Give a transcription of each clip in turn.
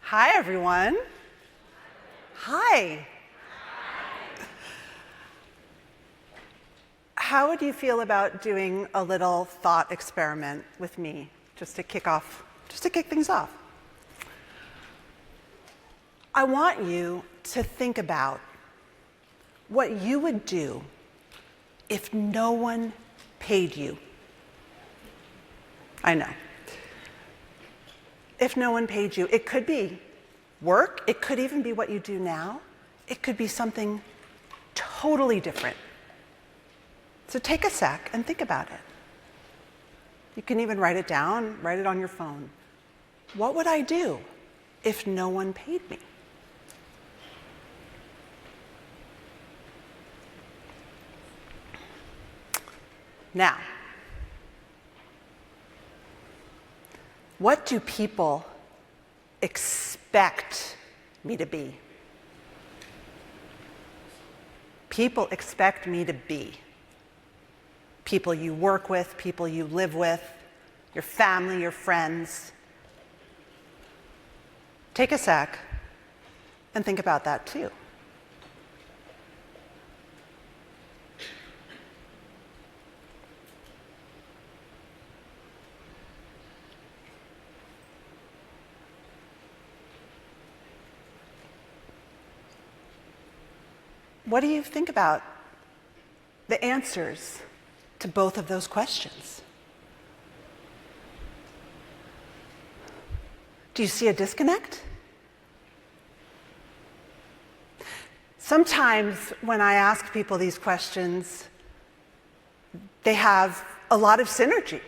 Hi, everyone. Hi. How would you feel about doing a little thought experiment with me, just to kick things off? I want you to think about what you would do if no one paid you. I know. If no one paid you, it could be work, it could even be what you do now, it could be something totally different. So take a sec and think about it. You can even write it down, write it on your phone. What would I do if no one paid me? Now, what do people expect me to be? People expect me to be. People you work with, people you live with, your family, your friends. Take a sec and think about that too. What do you think about the answers to both of those questions? Do you see a disconnect? Sometimes when I ask people these questions, they have a lot of synergy.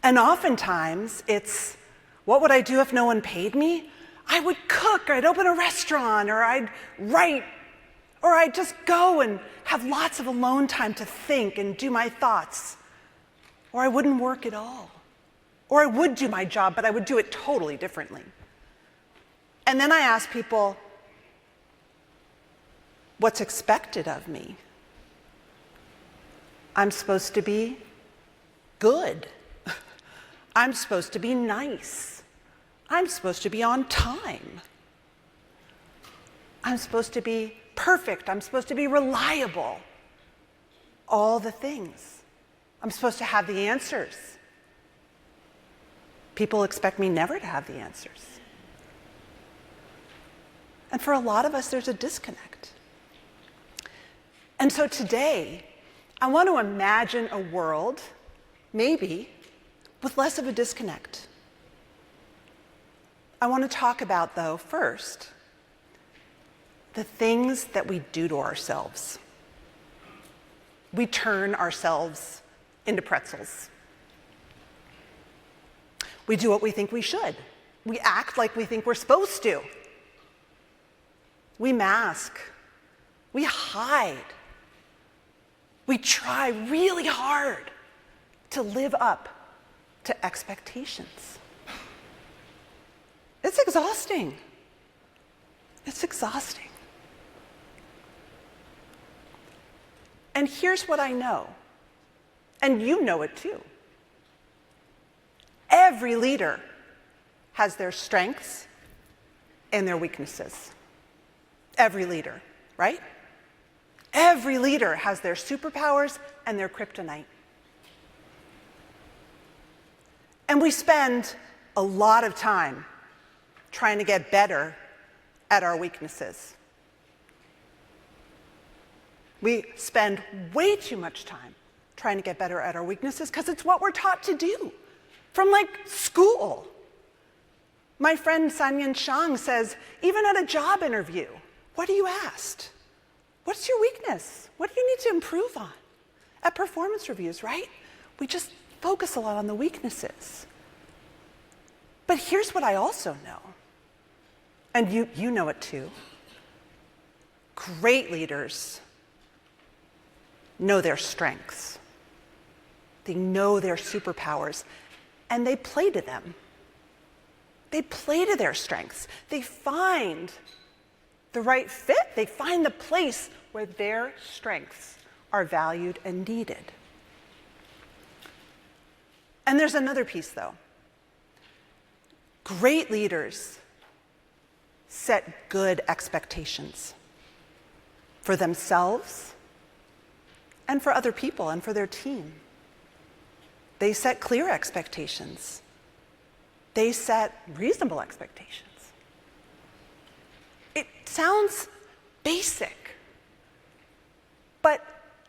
And oftentimes it's, what would I do if no one paid me? I would cook, or I'd open a restaurant, or I'd write, or I'd just go and have lots of alone time to think and do my thoughts. Or I wouldn't work at all. Or I would do my job, but I would do it totally differently. And then I ask people, what's expected of me? I'm supposed to be good. I'm supposed to be nice. I'm supposed to be on time. I'm supposed to be perfect. I'm supposed to be reliable. All the things. I'm supposed to have the answers. People expect me never to have the answers. And for a lot of us, there's a disconnect. And so today, I want to imagine a world, maybe, with less of a disconnect. I want to talk about, though, first, the things that we do to ourselves. We turn ourselves into pretzels. We do what we think we should. We act like we think we're supposed to. We mask. We hide. We try really hard to live up to expectations. It's exhausting. It's exhausting. And here's what I know, and you know it too. Every leader has their strengths and their weaknesses. Every leader, right? Every leader has their superpowers and their kryptonite. And we spend a lot of time trying to get better at our weaknesses. We spend way too much time trying to get better at our weaknesses because it's what we're taught to do from school. My friend Sanyan Shang says, even at a job interview, what are you asked? What's your weakness? What do you need to improve on? At performance reviews, right? We just focus a lot on the weaknesses. But here's what I also know. And you know it too. Great leaders know their strengths. They know their superpowers, and they play to them. They play to their strengths. They find the right fit. They find the place where their strengths are valued and needed. And there's another piece, though. Great leaders set good expectations for themselves and for other people and for their team. They set clear expectations. They set reasonable expectations. It sounds basic, but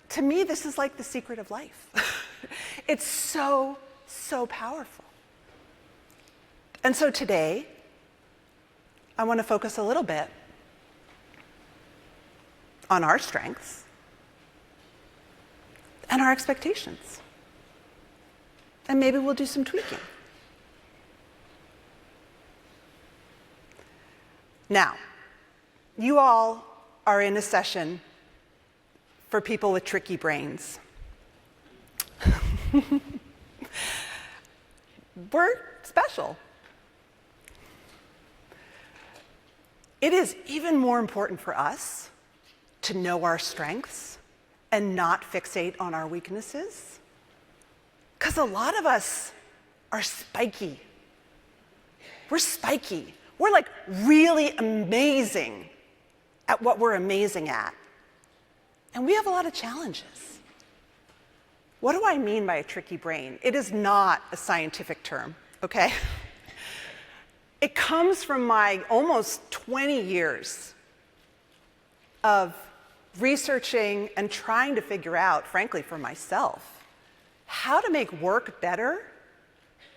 to me, this is like the secret of life. It's so, so powerful. And so today, I want to focus a little bit on our strengths and our expectations. And maybe we'll do some tweaking. Now, you all are in a session for people with tricky brains. We're special. It is even more important for us to know our strengths and not fixate on our weaknesses, because a lot of us are spiky. We're spiky. We're like really amazing at what we're amazing at. And we have a lot of challenges. What do I mean by a tricky brain? It is not a scientific term, okay? It comes from my almost 20 years of researching and trying to figure out, frankly, for myself, how to make work better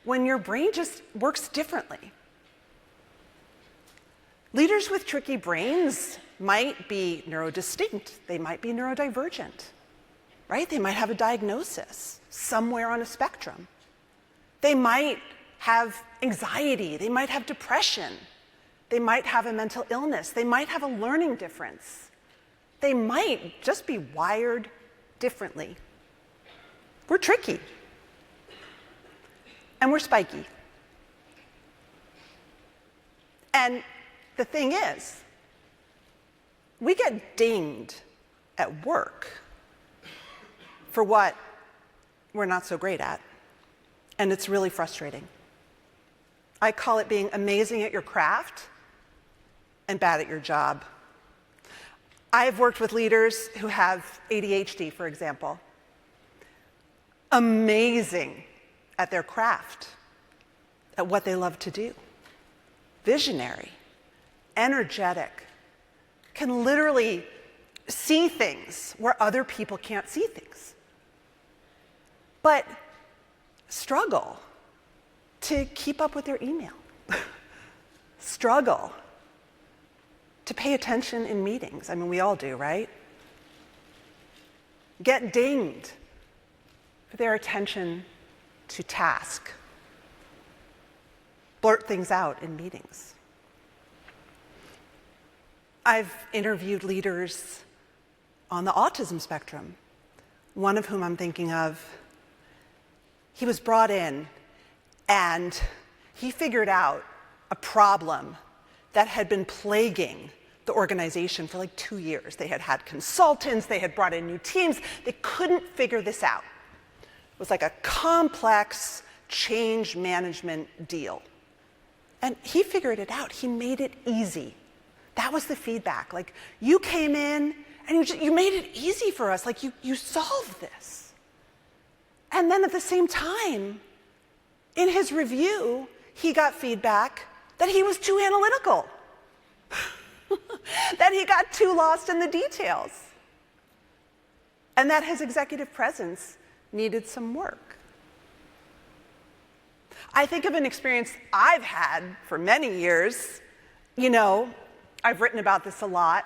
when your brain just works differently. Leaders with tricky brains might be neurodistinct. They might be neurodivergent, right? They might have a diagnosis somewhere on a spectrum. They might have anxiety. They might have depression. They might have a mental illness. They might have a learning difference. They might just be wired differently. We're tricky. And we're spiky. And the thing is, we get dinged at work for what we're not so great at. And it's really frustrating. I call it being amazing at your craft and bad at your job. I've worked with leaders who have ADHD, for example. Amazing at their craft, at what they love to do. Visionary, energetic, can literally see things where other people can't see things. But struggle to keep up with their email. Struggle to pay attention in meetings. I mean, we all do, right? Get dinged for their attention to task. Blurt things out in meetings. I've interviewed leaders on the autism spectrum, one of whom I'm thinking of. He was brought in and he figured out a problem that had been plaguing the organization for like 2 years. They had had consultants, they had brought in new teams, they couldn't figure this out. It was like a complex change management deal. And he figured it out. He made it easy. That was the feedback. Like, you came in and you made it easy for us. Like, you solved this. And then at the same time, in his review, he got feedback that he was too analytical, that he got too lost in the details, and that his executive presence needed some work. I think of an experience I've had for many years. You know, I've written about this a lot.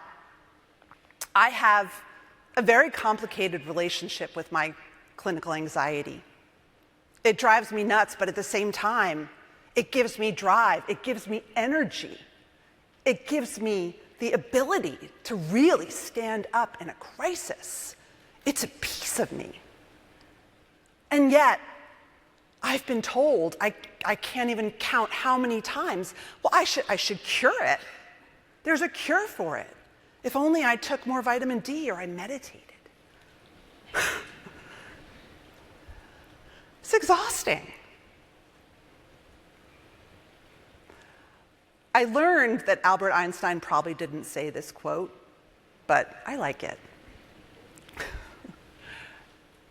I have a very complicated relationship with my clinical anxiety. It drives me nuts, but at the same time, it gives me drive, it gives me energy. It gives me the ability to really stand up in a crisis. It's a piece of me. And yet, I've been told, I can't even count how many times, well, I should cure it. There's a cure for it. If only I took more vitamin D or I meditated. It's exhausting. I learned that Albert Einstein probably didn't say this quote, but I like it.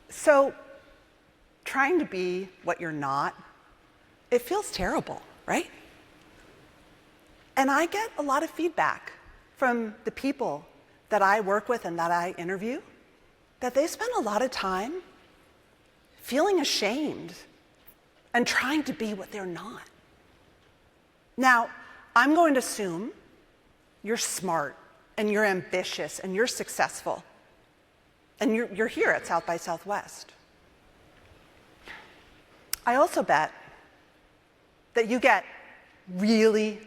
So, trying to be what you're not, it feels terrible, right? And I get a lot of feedback from the people that I work with and that I interview, that they spend a lot of time feeling ashamed and trying to be what they're not. Now, I'm going to assume you're smart and you're ambitious and you're successful and you're here at South by Southwest. I also bet that you get really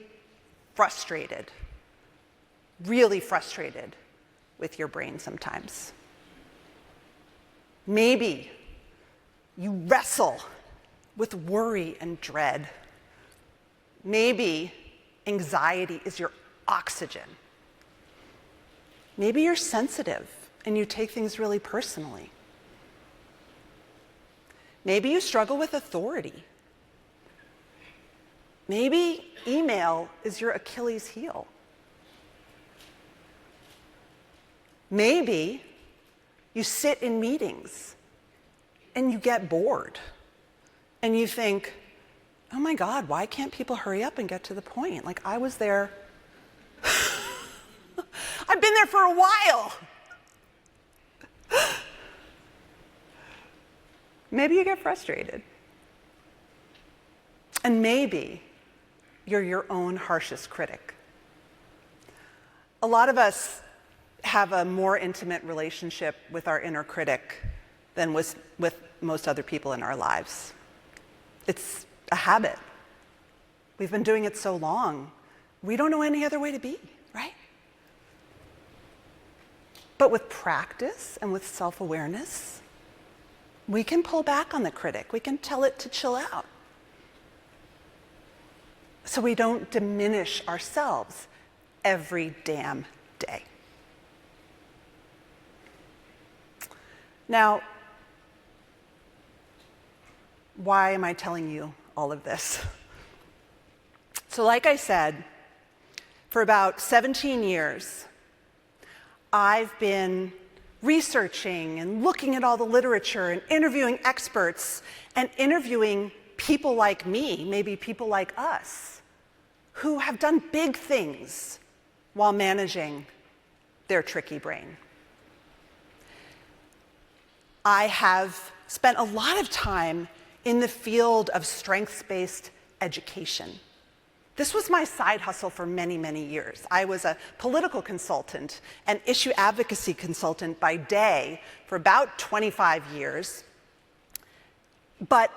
frustrated with your brain sometimes. Maybe you wrestle with worry and dread. Maybe anxiety is your oxygen. Maybe you're sensitive and you take things really personally. Maybe you struggle with authority. Maybe email is your Achilles heel. Maybe you sit in meetings and you get bored and you think, oh my God, why can't people hurry up and get to the point? Like, I was there. I've been there for a while. Maybe you get frustrated. And maybe you're your own harshest critic. A lot of us have a more intimate relationship with our inner critic than with most other people in our lives. It's a habit. We've been doing it so long, we don't know any other way to be, right? But with practice and with self-awareness, we can pull back on the critic. We can tell it to chill out. So we don't diminish ourselves every damn day. Now, why am I telling you all of this? So like I said, for about 17 years, I've been researching and looking at all the literature and interviewing experts and interviewing people like me, maybe people like us, who have done big things while managing their tricky brain. I have spent a lot of time in the field of strengths-based education. This was my side hustle for many, many years. I was a political consultant and issue advocacy consultant by day for about 25 years. But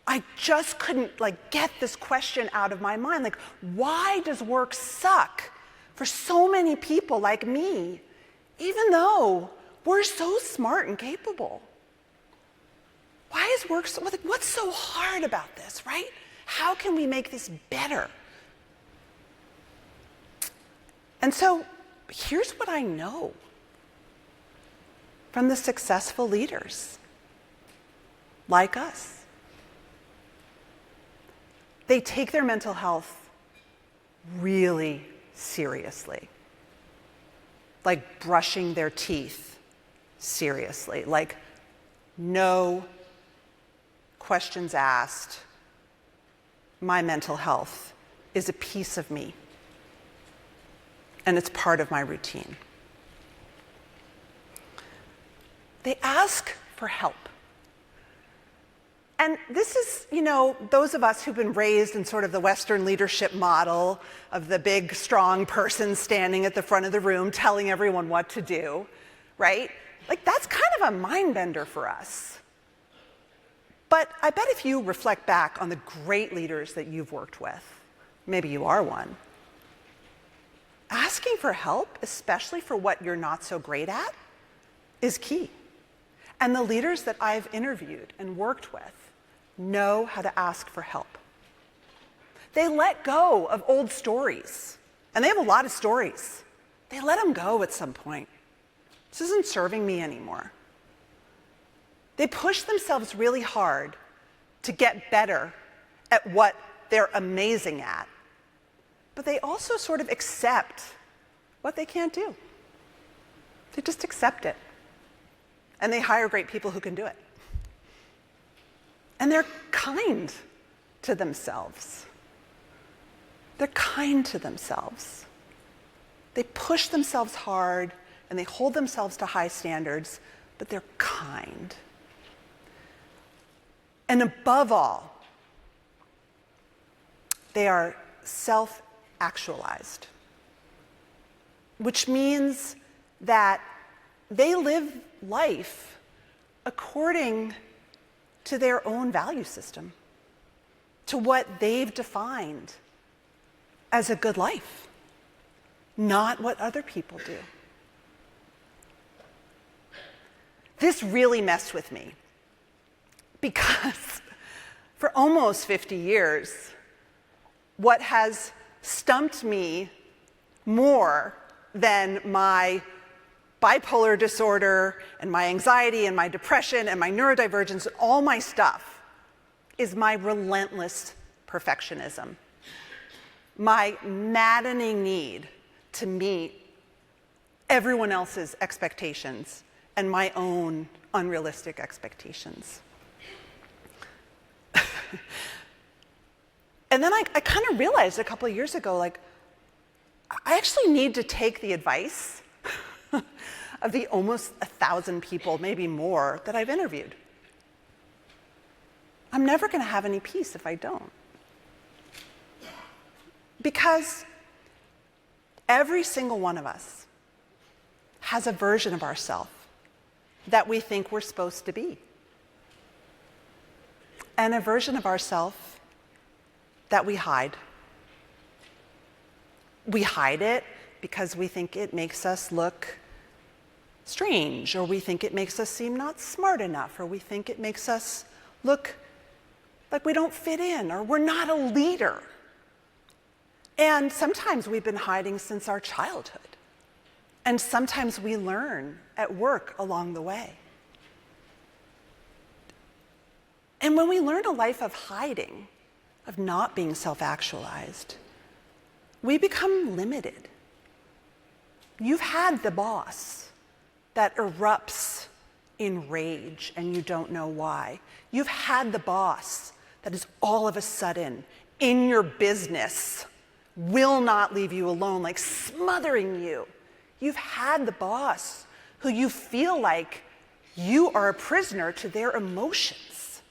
I just couldn't get this question out of my mind. Why does work suck for so many people like me, even though we're so smart and capable? Why is work so, what's so hard about this, right? How can we make this better? And so here's what I know from the successful leaders like us. They take their mental health really seriously, like brushing their teeth seriously, like no questions asked. My mental health is a piece of me, and it's part of my routine. They ask for help. And this is, those of us who've been raised in sort of the Western leadership model of the big, strong person standing at the front of the room telling everyone what to do, right? That's kind of a mind bender for us. But I bet if you reflect back on the great leaders that you've worked with, maybe you are one, asking for help, especially for what you're not so great at, is key. And the leaders that I've interviewed and worked with know how to ask for help. They let go of old stories, and they have a lot of stories. They let them go at some point. This isn't serving me anymore. They push themselves really hard to get better at what they're amazing at. but they also sort of accept what they can't do. They just accept it. And they hire great people who can do it. And they're kind to themselves. They're kind to themselves. They push themselves hard and they hold themselves to high standards, but they're kind. And above all, they are self-actualized, which means that they live life according to their own value system, to what they've defined as a good life, not what other people do. This really messed with me because for almost 50 years, what has stumped me more than my bipolar disorder and my anxiety and my depression and my neurodivergence, all my stuff, is my relentless perfectionism. My maddening need to meet everyone else's expectations and my own unrealistic expectations. And then I kind of realized a couple of years ago, like, I actually need to take the advice of the almost 1,000 people, maybe more, that I've interviewed. I'm never going to have any peace if I don't. Because every single one of us has a version of ourselves that we think we're supposed to be. And a version of ourselves that we hide. We hide it because we think it makes us look strange, or we think it makes us seem not smart enough, or we think it makes us look like we don't fit in, or we're not a leader. And sometimes we've been hiding since our childhood. And sometimes we learn at work along the way. And when we learn a life of hiding, of not being self-actualized, we become limited. You've had the boss that erupts in rage and you don't know why. You've had the boss that is all of a sudden in your business, will not leave you alone, like smothering you. You've had the boss who you feel like you are a prisoner to their emotions.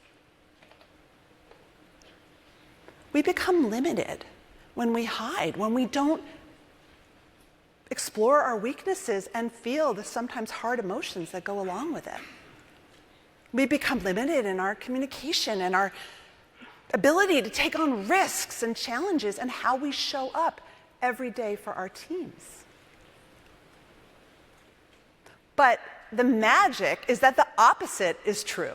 We become limited when we hide, when we don't explore our weaknesses and feel the sometimes hard emotions that go along with it. We become limited in our communication and our ability to take on risks and challenges and how we show up every day for our teams. But the magic is that the opposite is true.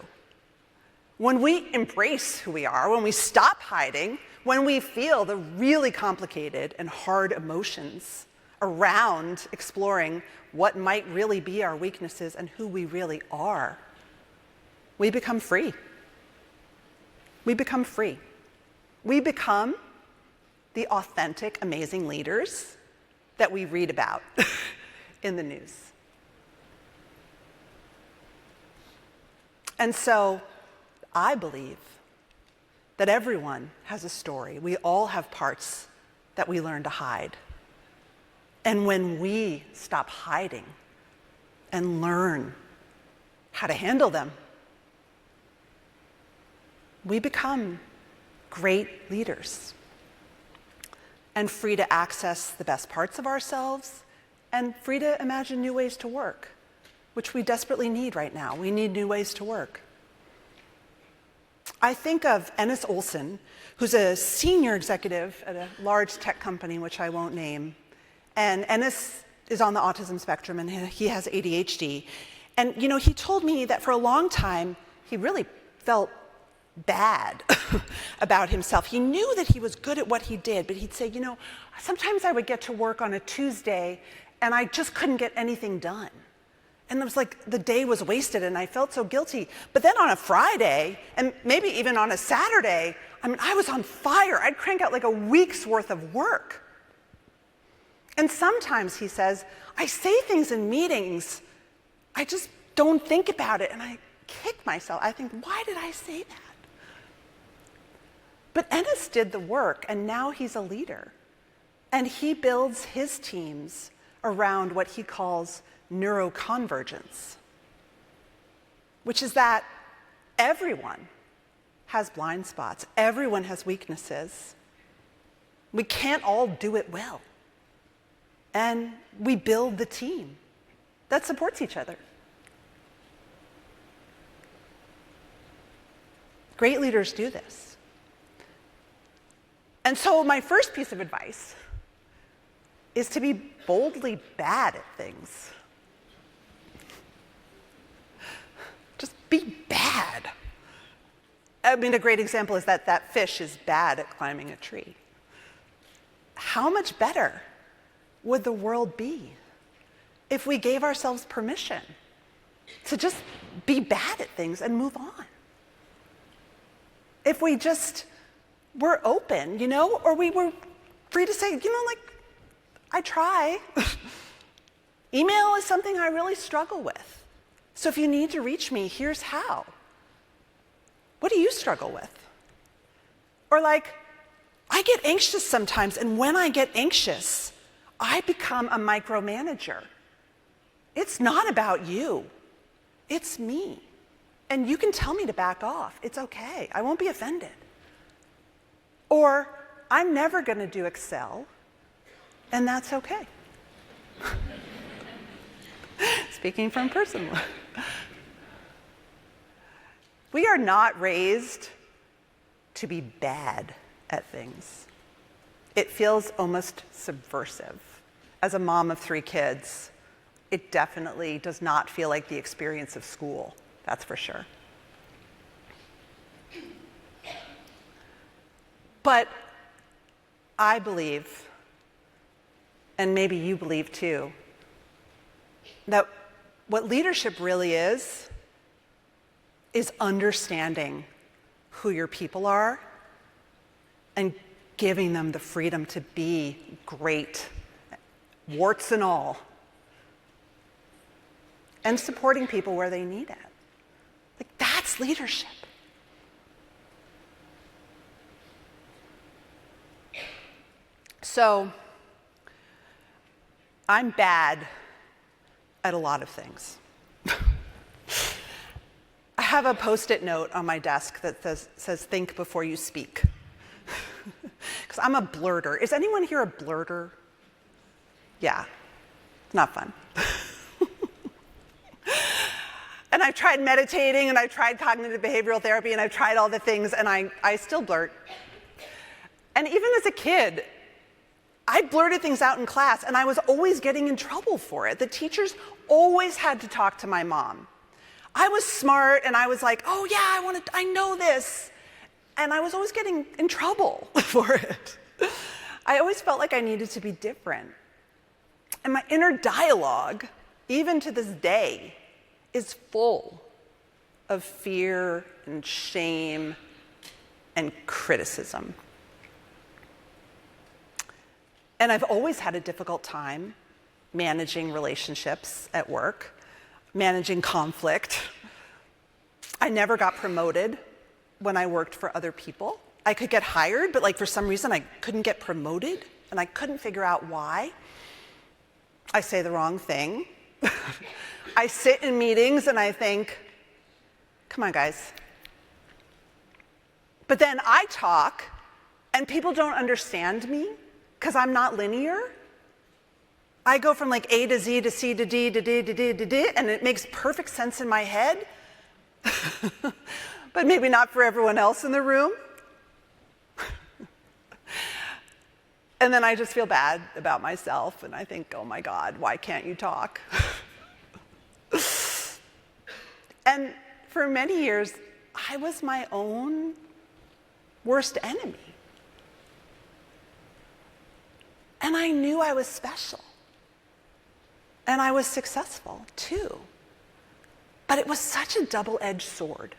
When we embrace who we are, when we stop hiding, when we feel the really complicated and hard emotions around exploring what might really be our weaknesses and who we really are, we become free. We become free. We become the authentic, amazing leaders that we read about in the news. And so I believe that everyone has a story. We all have parts that we learn to hide. And when we stop hiding and learn how to handle them, we become great leaders and free to access the best parts of ourselves and free to imagine new ways to work, which we desperately need right now. We need new ways to work. I think of Ennis Olson, who's a senior executive at a large tech company, which I won't name. And Ennis is on the autism spectrum, and he has ADHD. And, you know, he told me that for a long time, he really felt bad about himself. He knew that he was good at what he did, but he'd say, you know, sometimes I would get to work on a Tuesday, and I just couldn't get anything done. And it was like the day was wasted, and I felt so guilty. But then on a Friday, and maybe even on a Saturday, I mean, I was on fire. I'd crank out like a week's worth of work. And sometimes, he says, I say things in meetings, I just don't think about it, and I kick myself. I think, why did I say that? But Ennis did the work, and now he's a leader. And he builds his teams around what he calls neuroconvergence, which is that everyone has blind spots. Everyone has weaknesses. We can't all do it well. And we build the team that supports each other. Great leaders do this. And so my first piece of advice is to be boldly bad at things. Just be bad. I mean, a great example is that fish is bad at climbing a tree. How much better would the world be if we gave ourselves permission to just be bad at things and move on? If we just were open, or we were free to say, I try. Email is something I really struggle with. So if you need to reach me, here's how. What do you struggle with? Or I get anxious sometimes, and when I get anxious, I become a micromanager. It's not about you. It's me. And you can tell me to back off. It's okay. I won't be offended. Or I'm never going to do Excel, and that's okay. Speaking from personal. We are not raised to be bad at things. It feels almost subversive. As a mom of 3 kids, it definitely does not feel like the experience of school, that's for sure. But I believe, and maybe you believe too, that what leadership really is understanding who your people are and giving them the freedom to be great, warts and all, and supporting people where they need it. That's leadership. So, I'm bad at a lot of things. I have a Post-it note on my desk that says think before you speak. Because I'm a blurter. Is anyone here a blurter? Yeah, it's not fun. And I've tried meditating, and I've tried cognitive behavioral therapy, and I've tried all the things, and I still blurt. And even as a kid, I blurted things out in class, and I was always getting in trouble for it. The teachers always had to talk to my mom. I was smart, and I was like, oh yeah, I know this. And I was always getting in trouble for it. I always felt like I needed to be different. And my inner dialogue, even to this day, is full of fear and shame and criticism. And I've always had a difficult time managing relationships at work, managing conflict. I never got promoted when I worked for other people. I could get hired, but for some reason I couldn't get promoted, and I couldn't figure out why. I say the wrong thing. I sit in meetings and I think, come on guys. But then I talk and people don't understand me because I'm not linear. I go from A to Z to C to D to D to D to D, and it makes perfect sense in my head. But maybe not for everyone else in the room. And then I just feel bad about myself, and I think, oh my God, why can't you talk? And for many years, I was my own worst enemy. And I knew I was special. And I was successful, too. But it was such a double-edged sword.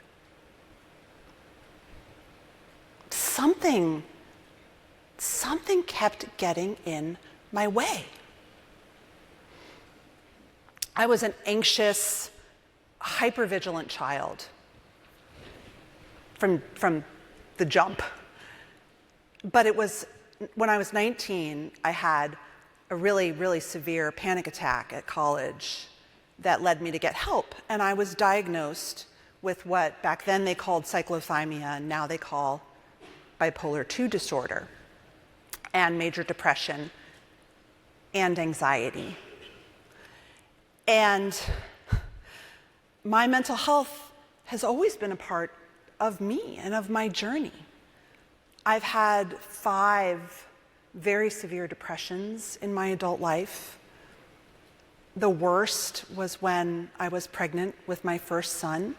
Something kept getting in my way. I was an anxious, hypervigilant child from the jump. But it was, when I was 19, I had a really, really severe panic attack at college that led me to get help. And I was diagnosed with what back then they called cyclothymia, and now they call bipolar II disorder, and major depression, and anxiety. And my mental health has always been a part of me and of my journey. I've had 5 very severe depressions in my adult life. The worst was when I was pregnant with my first son.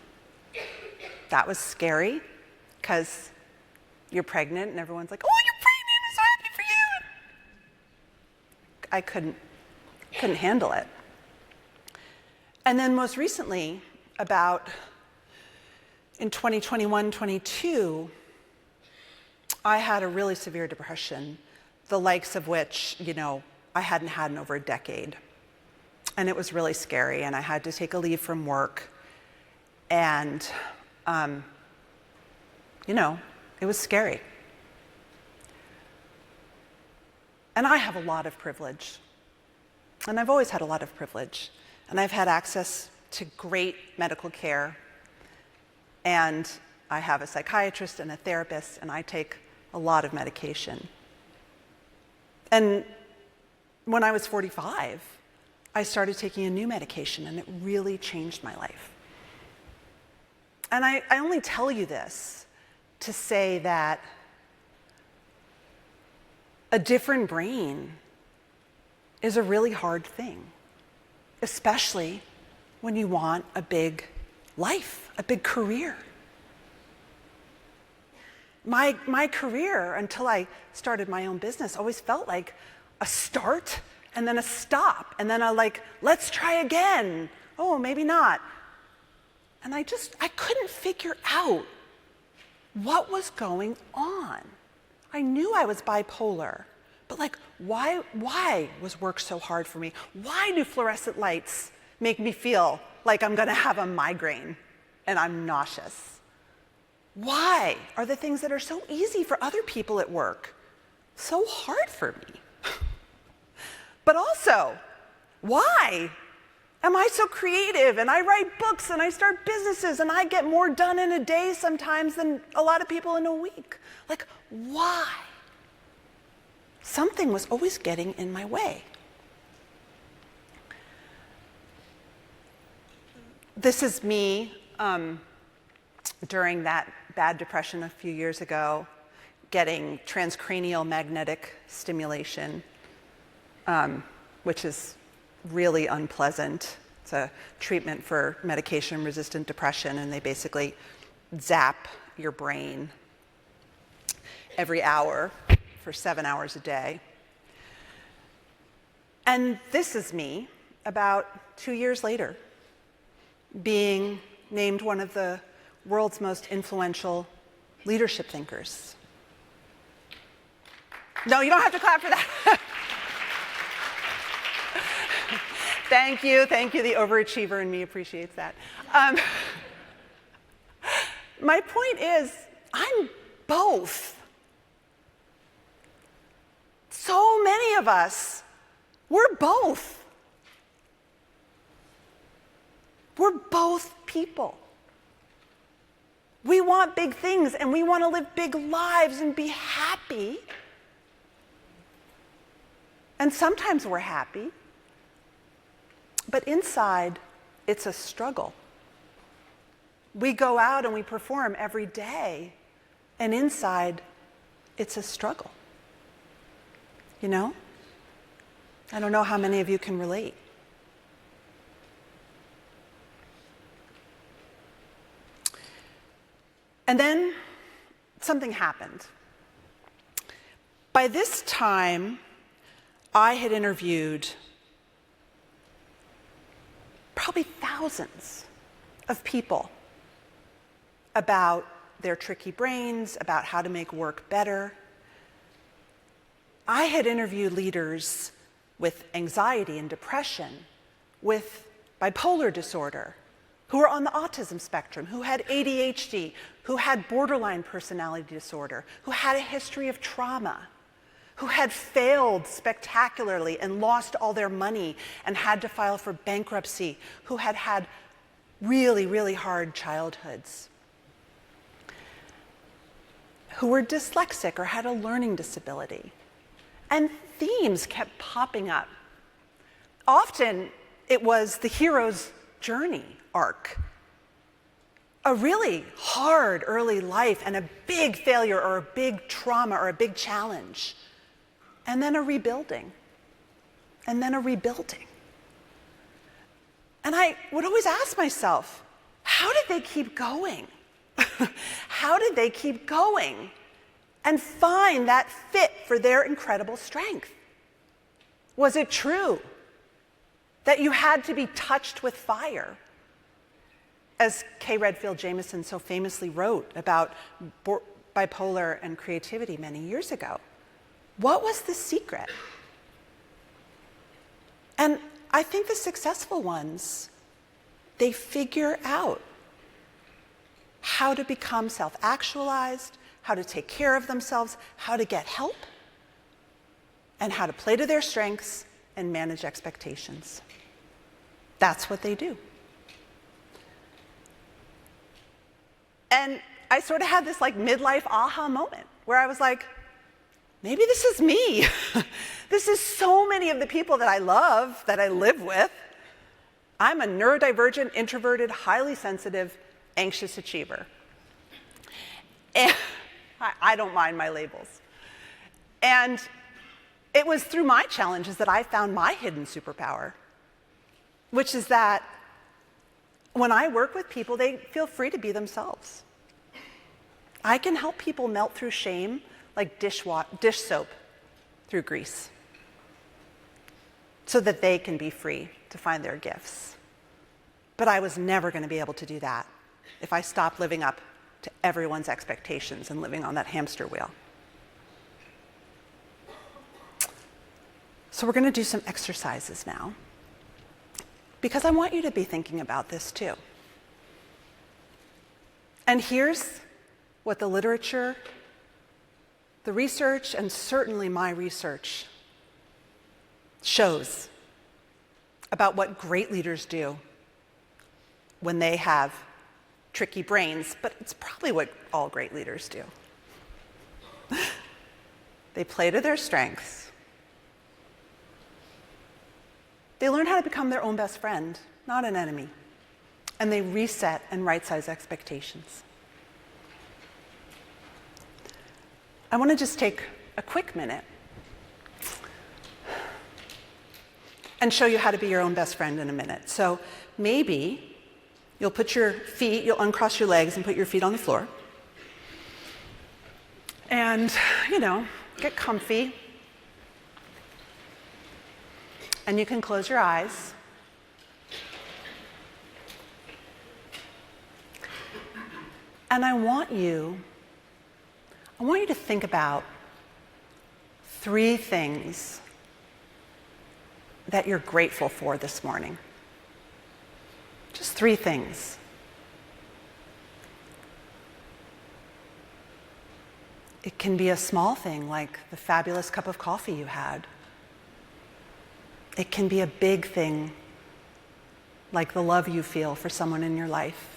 That was scary, because you're pregnant and everyone's like, oh, you're pregnant, I'm so happy for you. I couldn't handle it. And then most recently, about in 2021, 22, I had a really severe depression, the likes of which, I hadn't had in over a decade. And it was really scary, and I had to take a leave from work. And, it was scary. And I have a lot of privilege. And I've always had a lot of privilege. And I've had access to great medical care. And I have a psychiatrist and a therapist, and I take a lot of medication. And when I was 45, I started taking a new medication, and it really changed my life. And I only tell you this to say that a different brain is a really hard thing, especially when you want a big life, a big career. My career, until I started my own business, always felt like a start and then a stop, and then let's try again. Oh, maybe not. And I couldn't figure out what was going on. I knew I was bipolar, but why was work so hard for me? Why do fluorescent lights make me feel like I'm gonna have a migraine and I'm nauseous? Why are the things that are so easy for other people at work so hard for me? But also, why am I so creative, and I write books, and I start businesses, and I get more done in a day sometimes than a lot of people in a week? Why? Something was always getting in my way. This is me during that bad depression a few years ago, getting transcranial magnetic stimulation, which is really unpleasant. It's a treatment for medication-resistant depression, and they basically zap your brain every hour for 7 hours a day. And this is me about 2 years later, being named one of the world's most influential leadership thinkers. No, you don't have to clap for that. Thank you, the overachiever in me appreciates that. My point is, I'm both. So many of us, we're both. We're both people. We want big things, and we want to live big lives and be happy. And sometimes we're happy. But inside, it's a struggle. We go out and we perform every day, and inside, it's a struggle. I don't know how many of you can relate. And then something happened. By this time, I had interviewed probably thousands of people about their tricky brains, about how to make work better. I had interviewed leaders with anxiety and depression, with bipolar disorder, who were on the autism spectrum, who had ADHD, who had borderline personality disorder, who had a history of trauma, who had failed spectacularly and lost all their money and had to file for bankruptcy, who had had really, really hard childhoods, who were dyslexic or had a learning disability. And themes kept popping up. Often it was the hero's journey arc. A really hard early life and a big failure or a big trauma or a big challenge. And then a rebuilding. And then a rebuilding. And I would always ask myself, how did they keep going? How did they keep going and find that fit for their incredible strength? Was it true that you had to be touched with fire? As Kay Redfield Jamison so famously wrote about bipolar and creativity many years ago. What was the secret? And I think the successful ones, they figure out how to become self-actualized, how to take care of themselves, how to get help, and how to play to their strengths and manage expectations. That's what they do. And I sort of had this like midlife aha moment where I was like, maybe this is me. This is so many of the people that I love, that I live with. I'm a neurodivergent, introverted, highly sensitive, anxious achiever. And I don't mind my labels. And it was through my challenges that I found my hidden superpower, which is that when I work with people, they feel free to be themselves. I can help people melt through shame like dish soap through grease, so that they can be free to find their gifts. But I was never going to be able to do that if I stopped living up to everyone's expectations and living on that hamster wheel. So we're going to do some exercises now, because I want you to be thinking about this too. And here's what the literature, the research, and certainly my research shows about what great leaders do when they have tricky brains, but it's probably what all great leaders do. They play to their strengths. They learn how to become their own best friend, not an enemy. And they reset and right-size expectations. I want to just take a quick minute and show you how to be your own best friend in a minute. So maybe you'll you'll uncross your legs and put your feet on the floor. And, get comfy. And you can close your eyes. And I want you to think about 3 things that you're grateful for this morning. Just 3 things. It can be a small thing like the fabulous cup of coffee you had. It can be a big thing like the love you feel for someone in your life.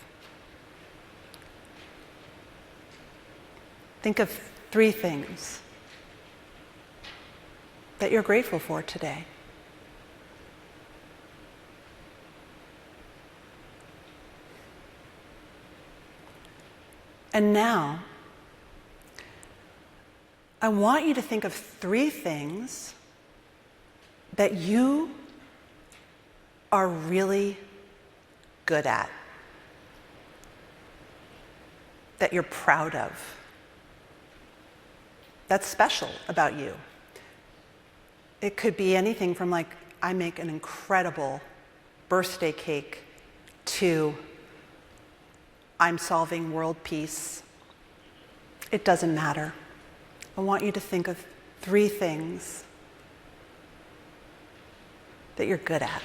Think of 3 things that you're grateful for today. And now, I want you to think of 3 things that you are really good at, that you're proud of, that's special about you. It could be anything from like, I make an incredible birthday cake, to I'm solving world peace. It doesn't matter. I want you to think of 3 things that you're good at.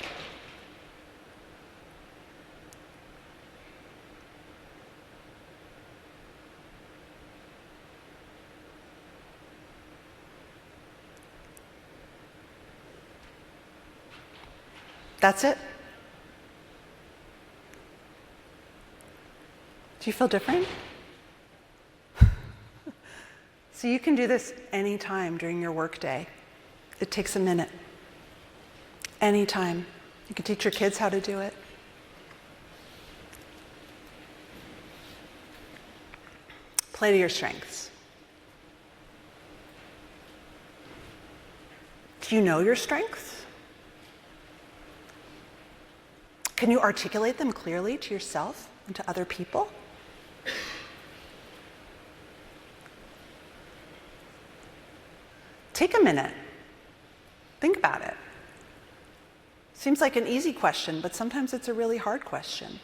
That's it. Do you feel different? So you can do this anytime during your workday. It takes a minute. Anytime. You can teach your kids how to do it. Play to your strengths. Do you know your strengths? Can you articulate them clearly to yourself and to other people? Take a minute. Think about it. Seems like an easy question, but sometimes it's a really hard question.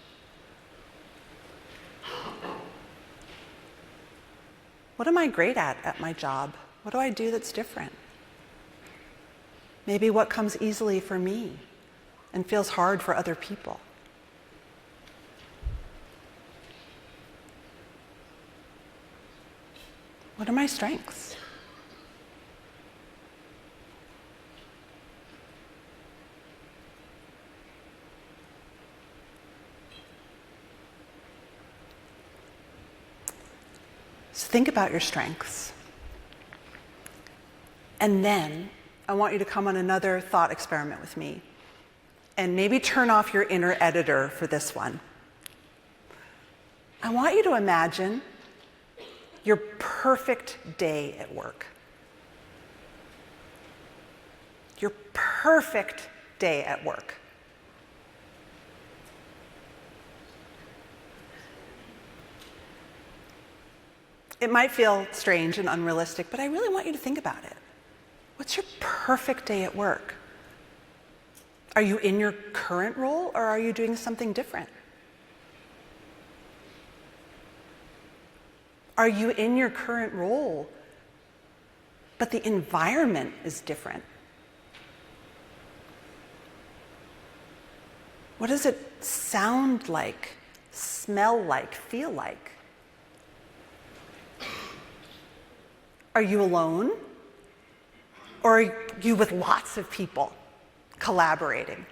What am I great at my job? What do I do that's different? Maybe what comes easily for me and feels hard for other people. What are my strengths? So think about your strengths. And then I want you to come on another thought experiment with me. And maybe turn off your inner editor for this one. I want you to imagine your perfect day at work. Your perfect day at work. It might feel strange and unrealistic, but I really want you to think about it. What's your perfect day at work? Are you in your current role, or are you doing something different? Are you in your current role, but the environment is different? What does it sound like, smell like, feel like? Are you alone? Or are you with lots of people collaborating?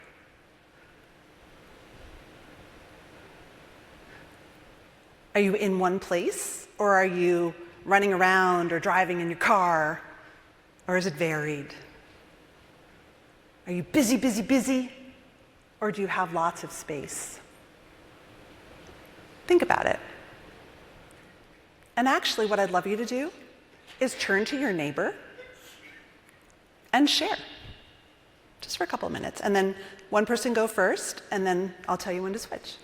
Are you in one place? Or are you running around or driving in your car? Or is it varied? Are you busy, busy, busy? Or do you have lots of space? Think about it. And actually, what I'd love you to do is turn to your neighbor and share, just for a couple of minutes. And then one person go first, and then I'll tell you when to switch.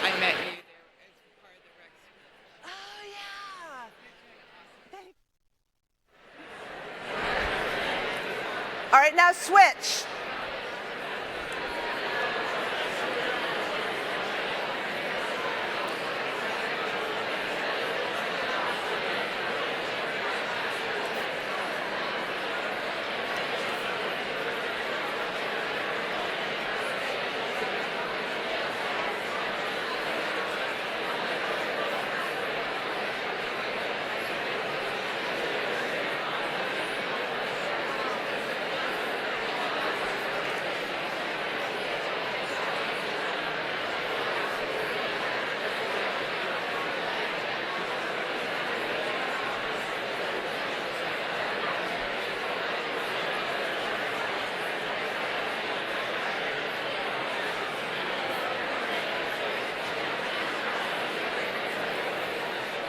I met you there as part of the Rex. Oh, yeah. Thanks. All right, now switch.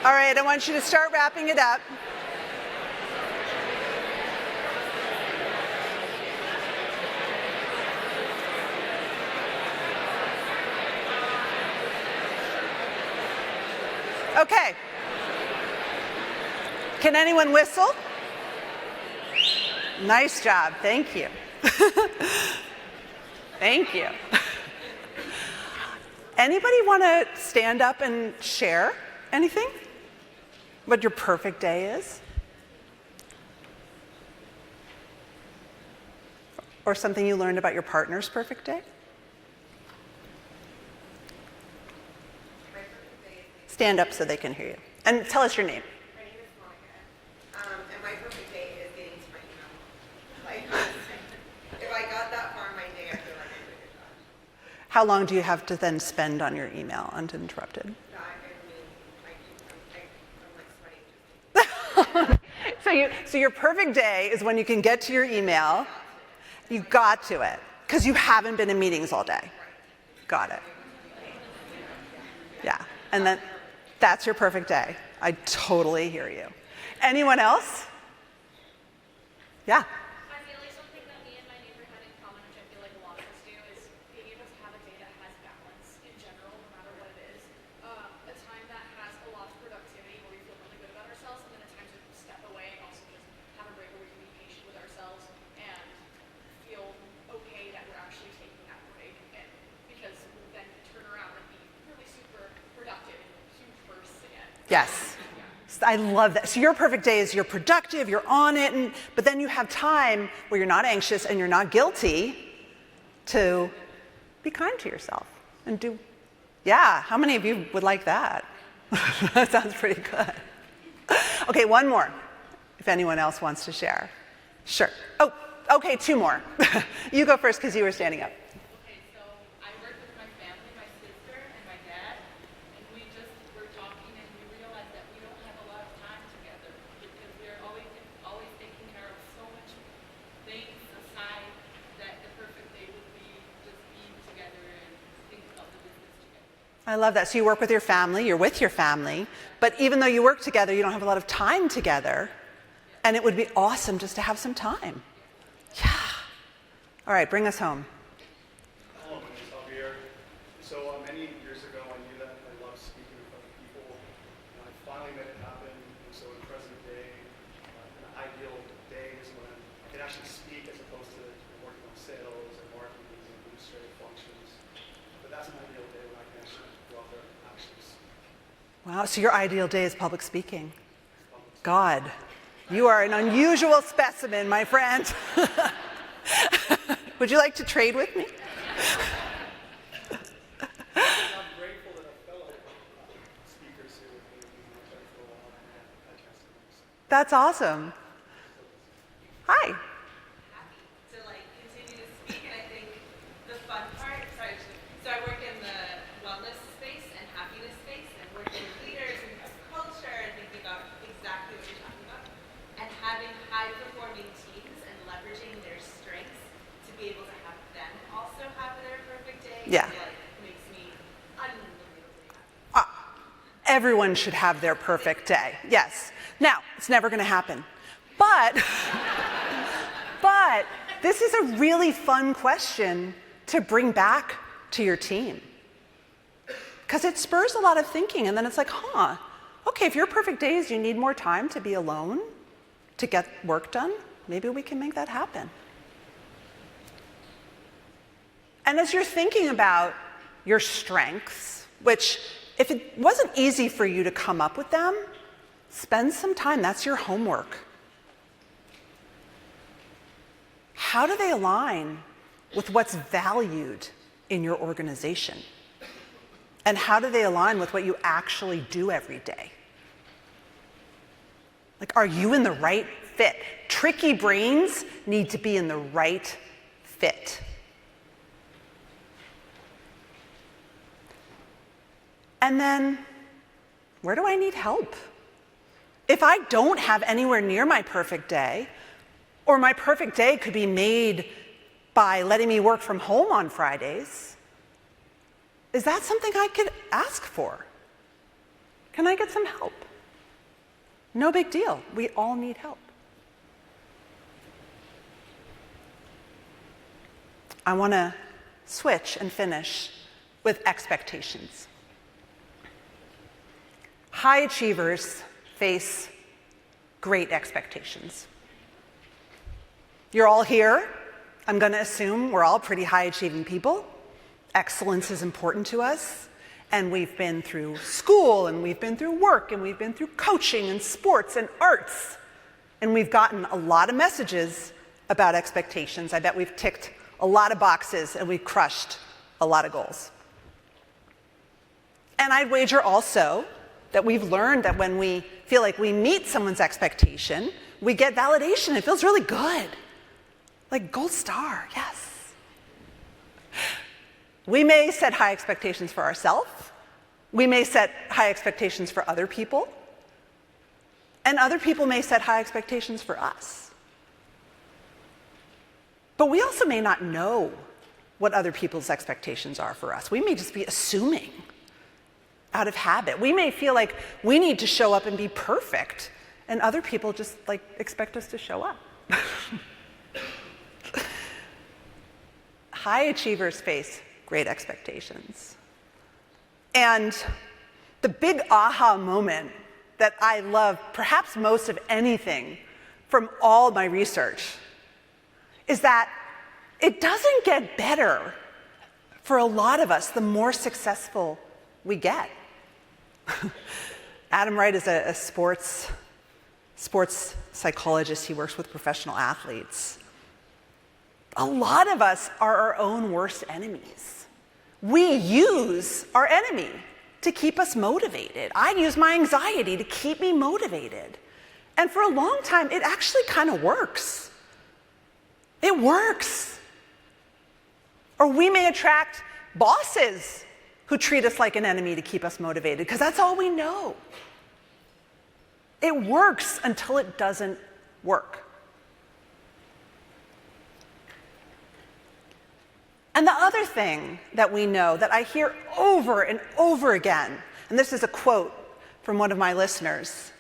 All right, I want you to start wrapping it up. Okay. Can anyone whistle? Nice job. Thank you. Thank you. Anybody want to stand up and share anything? What your perfect day is? Or something you learned about your partner's perfect day? Stand up so they can hear you. And tell us your name. My name is Monica, and my perfect day is getting to my email. Like, if I got that far in my day, I feel like I did a good job. How long do you have to then spend on your email uninterrupted? No, I'm like sweating. So your perfect day is when you can get to your email. You got to it because you haven't been in meetings all day. Got it. Yeah, and then that's your perfect day. I totally hear you. Anyone else? Yeah. I feel like something that me and my neighbor had in common, which I feel like a lot of us do, is being able to have a day that has balance in general, no matter what it is. A time that has a lot of productivity where we feel really good about ourselves, and then at times we can step away and also just have a break where we can be patient with ourselves and feel okay that we're actually taking that break, and because we'll then turn around and be really super productive and huge bursts again. Yes. I love that. So your perfect day is you're productive, you're on it, but then you have time where you're not anxious and you're not guilty to be kind to yourself and do, yeah, how many of you would like that? That sounds pretty good. Okay, one more, if anyone else wants to share. Sure. Oh, okay, two more. You go first because you were standing up. Okay, so I work with my family, my sister and my dad, and we just were talking and we realized that we don't have a lot of time together because we're always taking care of so much things aside that the perfect day would be just being together and thinking about the business together. I love that. So you work with your family, you're with your family, but even though you work together, you don't have a lot of time together, and it would be awesome just to have some time. Yeah. All right, bring us home. Hello, my name is Javier. So many years ago, I knew that I loved speaking with other people, and I finally made it happen. And so in the present day, an ideal day is when I can actually speak as opposed to working on sales and marketing and administrative functions. But that's an ideal day when I can actually go out there and actually speak. Wow, so your ideal day is public speaking. God, you are an unusual specimen, my friend. Would you like to trade with me? I'm grateful that a fellow speakers here with me, we've been chatting for a while, and I had a chance to meet you. That's awesome. Hi. Happy to like continue to speak, and I think the fun part. Sorry, so I work in the wellness space and happiness space, and working with leaders and culture, and thinking about exactly what you're talking about, and having high-performing teams and leveraging their strengths to be able to have them also have their perfect day. Yeah. I feel like it makes me unbelievably happy. Everyone should have their perfect day. Yes. Now, it's never going to happen. But this is a really fun question to bring back to your team. Because it spurs a lot of thinking, and then it's like, okay, if your perfect day is you need more time to be alone, to get work done, maybe we can make that happen. And as you're thinking about your strengths, which if it wasn't easy for you to come up with them, spend some time. That's your homework. How do they align with what's valued in your organization? And how do they align with what you actually do every day? Like, are you in the right fit? Tricky brains need to be in the right fit. And then, where do I need help? If I don't have anywhere near my perfect day, or my perfect day could be made by letting me work from home on Fridays, is that something I could ask for? Can I get some help? No big deal. We all need help. I want to switch and finish with expectations. High achievers face great expectations. You're all here. I'm going to assume we're all pretty high-achieving people. Excellence is important to us. And we've been through school, and we've been through work, and we've been through coaching and sports and arts. And we've gotten a lot of messages about expectations. I bet we've ticked a lot of boxes, and we've crushed a lot of goals. And I'd wager also that we've learned that when we feel like we meet someone's expectation, we get validation. It feels really good. Like gold star, yes. We may set high expectations for ourselves. We may set high expectations for other people. And other people may set high expectations for us. But we also may not know what other people's expectations are for us. We may just be assuming out of habit. We may feel like we need to show up and be perfect, and other people just like expect us to show up. High achievers face great expectations. And the big aha moment that I love perhaps most of anything from all my research is that it doesn't get better for a lot of us the more successful we get. Adam Wright is a sports psychologist. He works with professional athletes. A lot of us are our own worst enemies. We use our enemy to keep us motivated. I use my anxiety to keep me motivated. And for a long time, it actually kind of works. It works. Or we may attract bosses who treat us like an enemy to keep us motivated, because that's all we know. It works until it doesn't work. And the other thing that we know that I hear over and over again, and this is a quote from one of my listeners,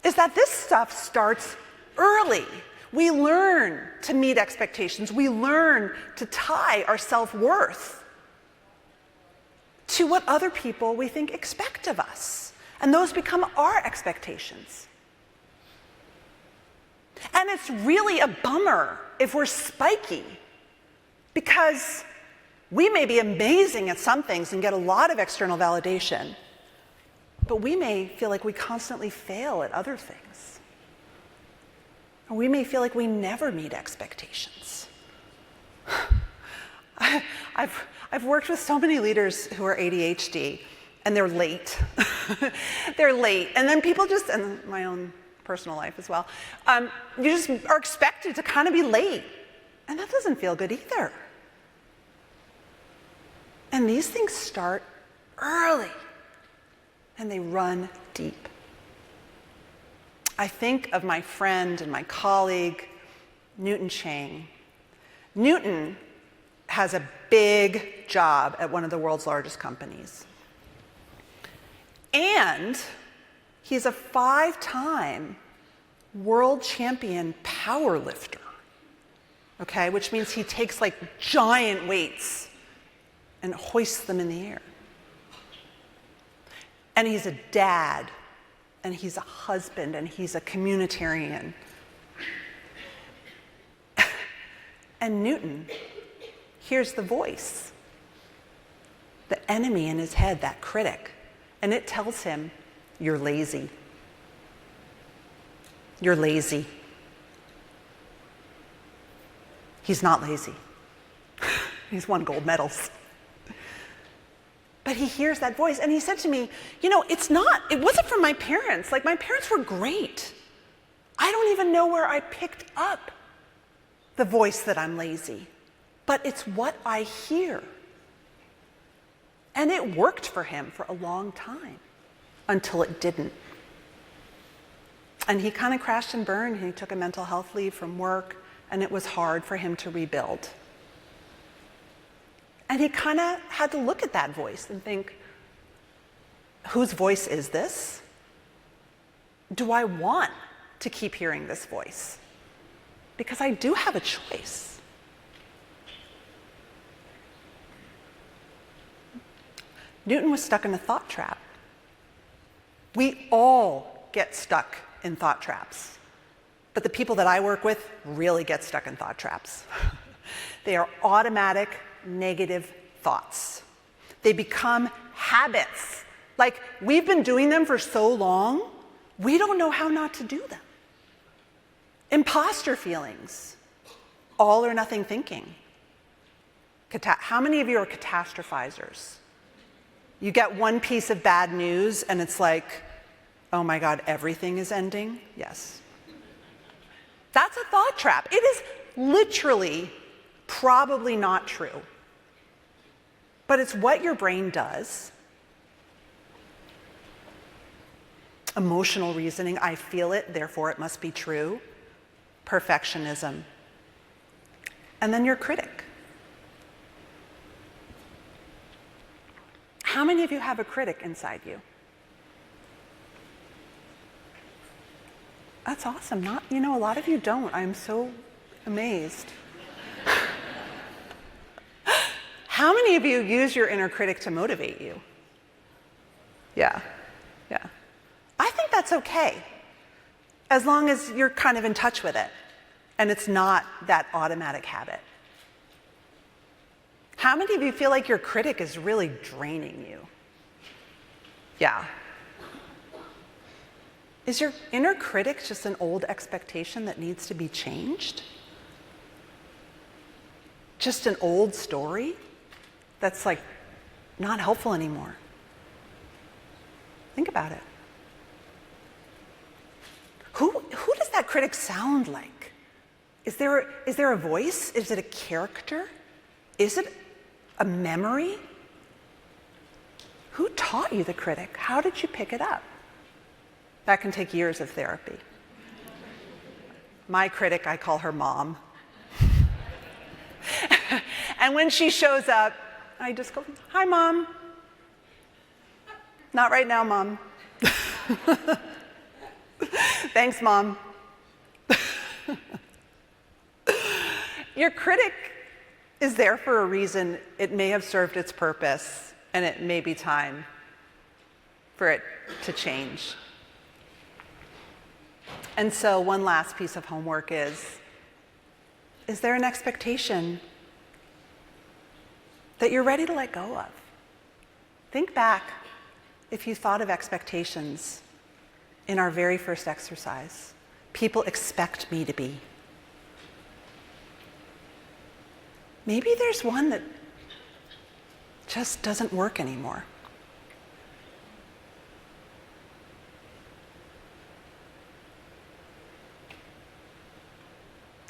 is that this stuff starts early. We learn to meet expectations. We learn to tie our self-worth to what other people we think expect of us. And those become our expectations. And it's really a bummer if we're spiky, because we may be amazing at some things and get a lot of external validation, but we may feel like we constantly fail at other things. Or we may feel like we never meet expectations. I've worked with so many leaders who are ADHD, and they're late. They're late. And then people just, and my own personal life as well, you just are expected to kind of be late. And that doesn't feel good either. And these things start early, and they run deep. I think of my friend and my colleague, Newton Chang. Newton has a big job at one of the world's largest companies. And he's a 5-time world champion power lifter, okay? Which means he takes like giant weights and hoists them in the air. And he's a dad, and he's a husband, and he's a communitarian. And Newton hears the voice, the enemy in his head, that critic, and it tells him, you're lazy. You're lazy. He's not lazy. He's won gold medals. But he hears that voice, and he said to me, you know, it wasn't from my parents. Like, my parents were great. I don't even know where I picked up the voice that I'm lazy. But it's what I hear. And it worked for him for a long time, until it didn't. And he kind of crashed and burned. He took a mental health leave from work, and it was hard for him to rebuild. And he kind of had to look at that voice and think, whose voice is this? Do I want to keep hearing this voice? Because I do have a choice. Newton was stuck in a thought trap. We all get stuck in thought traps. But the people that I work with really get stuck in thought traps. They are automatic negative thoughts. They become habits. Like, we've been doing them for so long, we don't know how not to do them. Imposter feelings, all or nothing thinking. How many of you are catastrophizers? You get one piece of bad news and it's like, oh my God, everything is ending? Yes. That's a thought trap. It is literally probably not true. But it's what your brain does. Emotional reasoning, I feel it, therefore it must be true. Perfectionism. And then your critic. How many of you have a critic inside you? That's awesome. A lot of you don't. I'm so amazed. How many of you use your inner critic to motivate you? Yeah. I think that's okay, as long as you're kind of in touch with it and it's not that automatic habit. How many of you feel like your critic is really draining you? Yeah. Is your inner critic just an old expectation that needs to be changed? Just an old story that's like not helpful anymore? Think about it. Who does that critic sound like? Is there a voice? Is it a character? Is it a memory? Who taught you the critic? How did you pick it up? That can take years of therapy. My critic, I call her Mom. And when she shows up, I just go, "Hi, Mom." "Not right now, Mom." "Thanks, Mom." Your critic is there for a reason. It may have served its purpose, and it may be time for it to change. And so one last piece of homework is there an expectation that you're ready to let go of? Think back if you thought of expectations in our very first exercise. People expect me to be. Maybe there's one that just doesn't work anymore.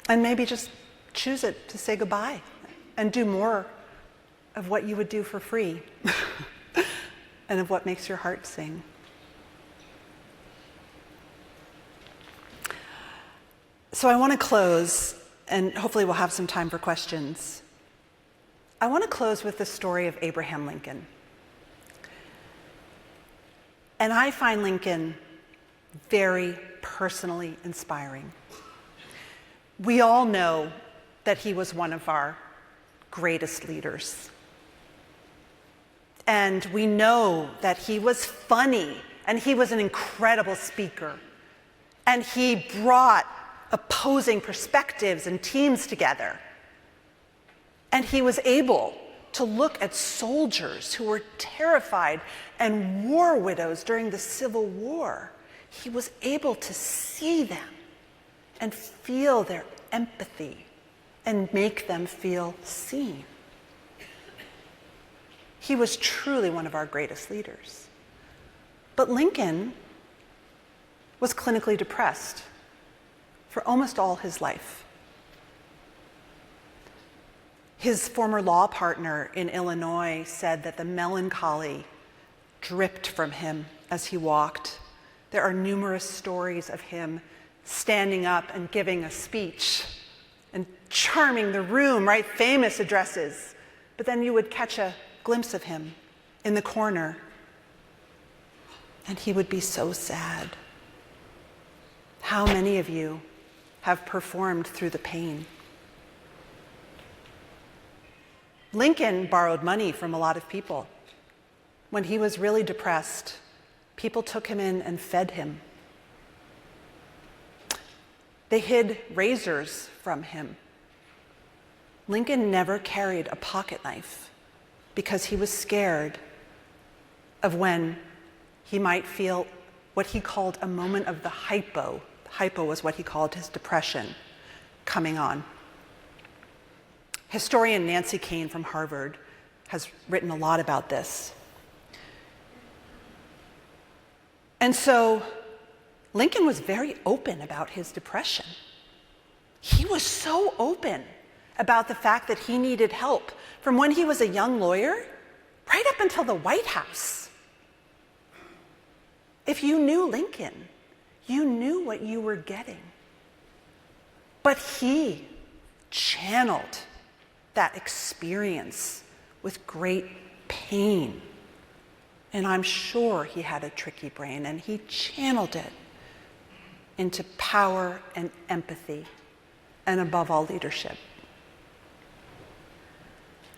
And maybe just choose it to say goodbye and do more of what you would do for free and of what makes your heart sing. So I want to close, and hopefully we'll have some time for questions. I want to close with the story of Abraham Lincoln. And I find Lincoln very personally inspiring. We all know that he was one of our greatest leaders. And we know that he was funny, and he was an incredible speaker. And he brought opposing perspectives and teams together. And he was able to look at soldiers who were terrified and war widows during the Civil War. He was able to see them and feel their empathy and make them feel seen. He was truly one of our greatest leaders. But Lincoln was clinically depressed for almost all his life. His former law partner in Illinois said that the melancholy dripped from him as he walked. There are numerous stories of him standing up and giving a speech and charming the room, right? Famous addresses. But then you would catch a glimpse of him in the corner, and he would be so sad. How many of you have performed through the pain? Lincoln borrowed money from a lot of people. When he was really depressed, People took him in and fed him. They hid razors from him. Lincoln never carried a pocket knife because he was scared of when he might feel what he called a moment of the hypo. Hypo was what he called his depression coming on. Historian Nancy Kane from Harvard has written a lot about this. And so Lincoln was very open about his depression. He was so open about the fact that he needed help from when he was a young lawyer right up until the White House. If you knew Lincoln, you knew what you were getting. But he channeled that experience with great pain. And I'm sure he had a tricky brain, and he channeled it into power and empathy, and above all, leadership.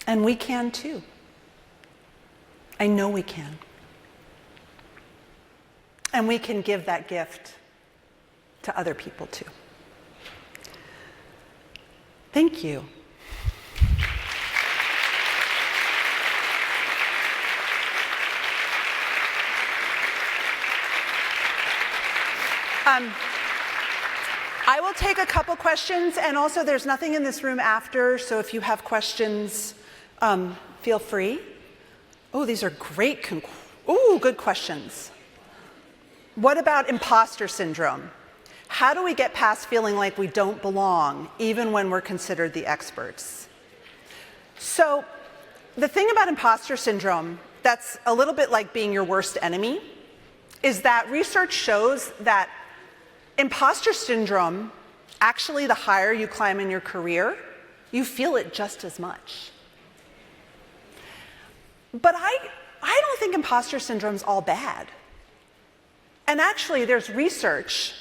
And we can too. I know we can. And we can give that gift to other people too. Thank you. I will take a couple questions, and also there's nothing in this room after, so if you have questions, feel free. Oh, these are great, good questions. What about imposter syndrome? How do we get past feeling like we don't belong, even when we're considered the experts? So the thing about imposter syndrome that's a little bit like being your worst enemy is that research shows that imposter syndrome, actually the higher you climb in your career, you feel it just as much. But I don't think imposter syndrome's all bad. And actually there's research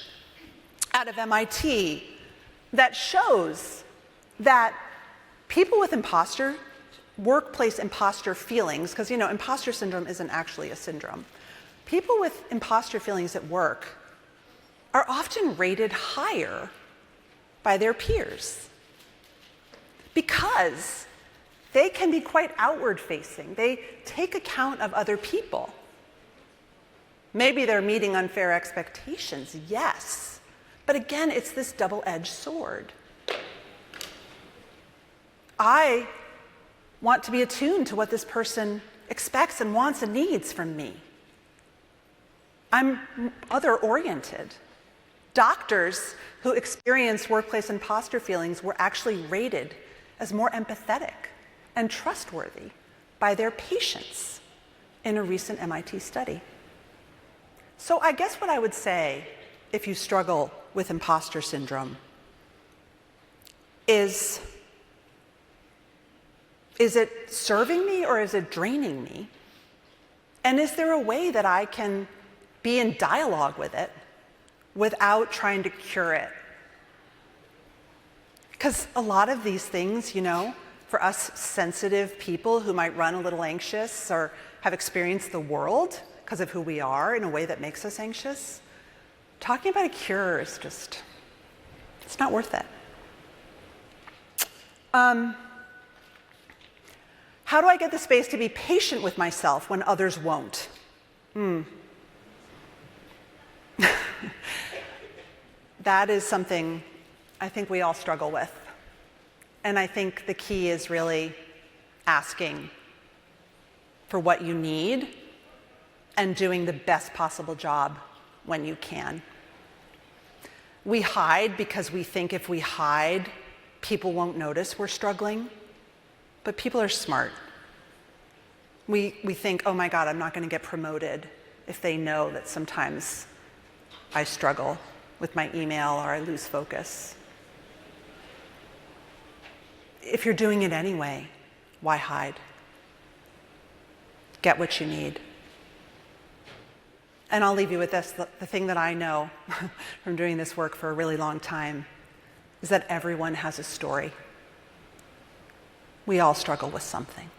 out of MIT that shows that people with workplace imposter feelings, because imposter syndrome isn't actually a syndrome. People with imposter feelings at work are often rated higher by their peers because they can be quite outward-facing. They take account of other people. Maybe they're meeting unfair expectations, yes. But again, it's this double-edged sword. I want to be attuned to what this person expects and wants and needs from me. I'm other-oriented. Doctors who experience workplace imposter feelings were actually rated as more empathetic and trustworthy by their patients in a recent MIT study. So I guess what I would say, if you struggle with imposter syndrome, is it serving me or is it draining me? And is there a way that I can be in dialogue with it without trying to cure it? Because a lot of these things, for us sensitive people who might run a little anxious or have experienced the world because of who we are in a way that makes us anxious, talking about a cure is just, it's not worth it. How do I get the space to be patient with myself when others won't? That is something I think we all struggle with. And I think the key is really asking for what you need and doing the best possible job when you can. We hide because we think if we hide, people won't notice we're struggling. But people are smart. We think, oh my God, I'm not going to get promoted if they know that sometimes I struggle with my email or I lose focus. If you're doing it anyway, why hide? Get what you need. And I'll leave you with this. The thing that I know from doing this work for a really long time is that everyone has a story. We all struggle with something.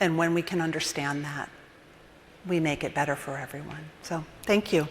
And when we can understand that, we make it better for everyone. So thank you.